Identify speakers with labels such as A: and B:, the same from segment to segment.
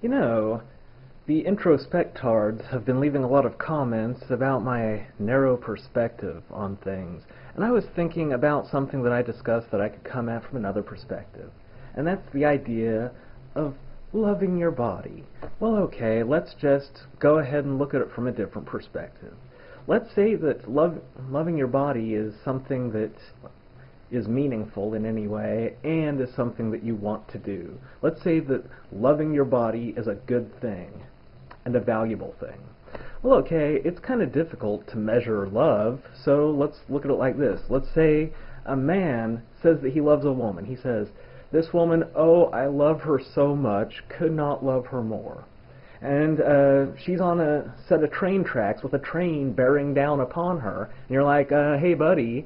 A: You know, the introspectards have been leaving a lot of comments about my narrow perspective on things, and I was thinking about something that I discussed that I could come at from another perspective, and that's the idea of loving your body. Well, okay, let's just go ahead and look at it from a different perspective. Let's say that loving your body is something that is meaningful in any way and is something that you want to do. Let's say that loving your body is a good thing and a valuable thing. Well, okay, it's kind of difficult to measure love, so let's look at it like this. Let's say a man says that he loves a woman. He says, "This woman, oh, I love her so much, could not love her more." And she's on a set of train tracks with a train bearing down upon her. And you're like, hey, buddy,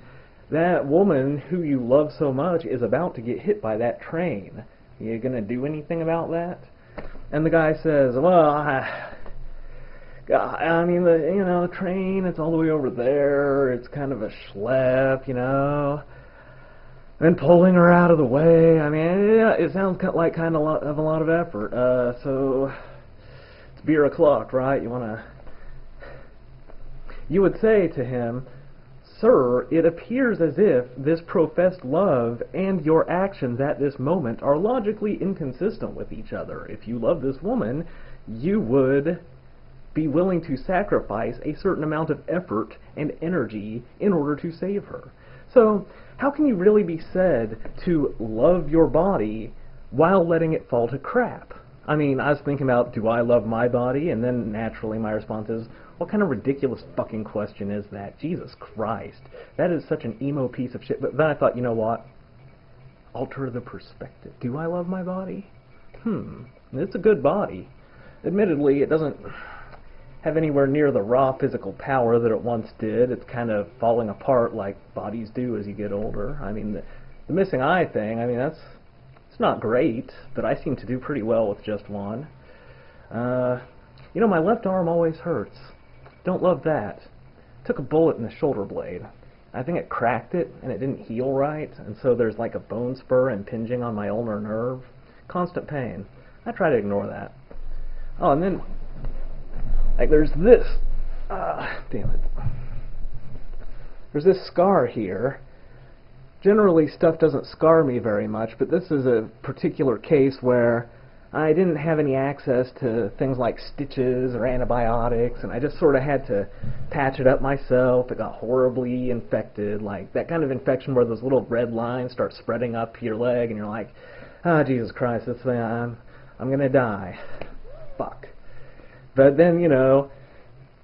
A: that woman who you love so much is about to get hit by that train. You gonna do anything about that? And the guy says, well, I mean, the train, it's all the way over there. It's kind of a schlep, And pulling her out of the way. I mean, yeah, it sounds like kind of a lot of effort. So it's beer o'clock, right? You would say to him, "Sir, it appears as if this professed love and your actions at this moment are logically inconsistent with each other. If you love this woman, you would be willing to sacrifice a certain amount of effort and energy in order to save her. So, how can you really be said to love your body while letting it fall to crap?" I mean, I was thinking about, do I love my body? And then naturally my response is, what kind of ridiculous fucking question is that? Jesus Christ. That is such an emo piece of shit. But then I thought, you know what? Alter the perspective. Do I love my body? It's a good body. Admittedly, it doesn't have anywhere near the raw physical power that it once did. It's kind of falling apart like bodies do as you get older. I mean, the missing eye thing, I mean, it's not great, but I seem to do pretty well with just one. My left arm always hurts. Don't love that. Took a bullet in the shoulder blade. I think it cracked it, and it didn't heal right, and so there's like a bone spur impinging on my ulnar nerve. Constant pain. I try to ignore that. Oh, and then, like, there's this. Damn it. There's this scar here. Generally, stuff doesn't scar me very much, but this is a particular case where I didn't have any access to things like stitches or antibiotics, and I just sort of had to patch it up myself. It got horribly infected, like that kind of infection where those little red lines start spreading up your leg, and you're like, Jesus Christ, this thing, I'm gonna die. Fuck. But then,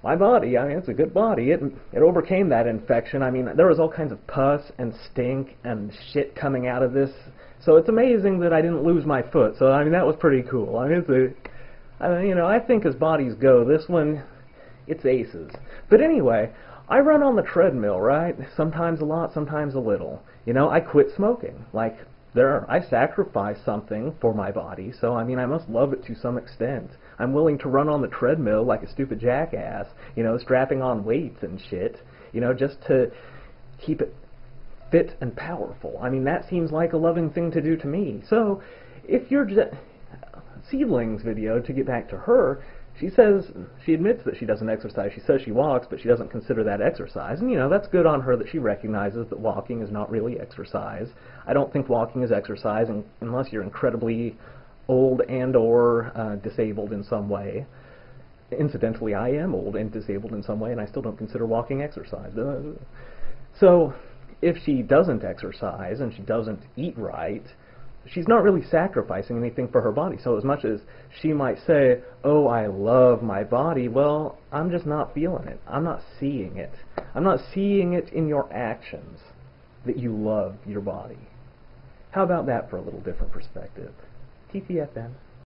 A: my body, I mean, it's a good body. It overcame that infection. I mean, there was all kinds of pus and stink and shit coming out of this. So it's amazing that I didn't lose my foot. So, I mean, that was pretty cool. I mean, I think as bodies go, this one, it's aces. But anyway, I run on the treadmill, right? Sometimes a lot, sometimes a little. I quit smoking. Like, I sacrifice something for my body, so I mean I must love it to some extent. I'm willing to run on the treadmill like a stupid jackass, strapping on weights and shit, just to keep it fit and powerful. I mean, that seems like a loving thing to do to me. So, if you're Seedling's video, to get back to her, she admits that she doesn't exercise. She says she walks, but she doesn't consider that exercise. And, that's good on her that she recognizes that walking is not really exercise. I don't think walking is exercise unless you're incredibly old and or disabled in some way. Incidentally, I am old and disabled in some way, and I still don't consider walking exercise. So, if she doesn't exercise and she doesn't eat right, she's not really sacrificing anything for her body. So as much as she might say, oh, I love my body, well, I'm just not feeling it. I'm not seeing it. I'm not seeing it in your actions that you love your body. How about that for a little different perspective? TTFN.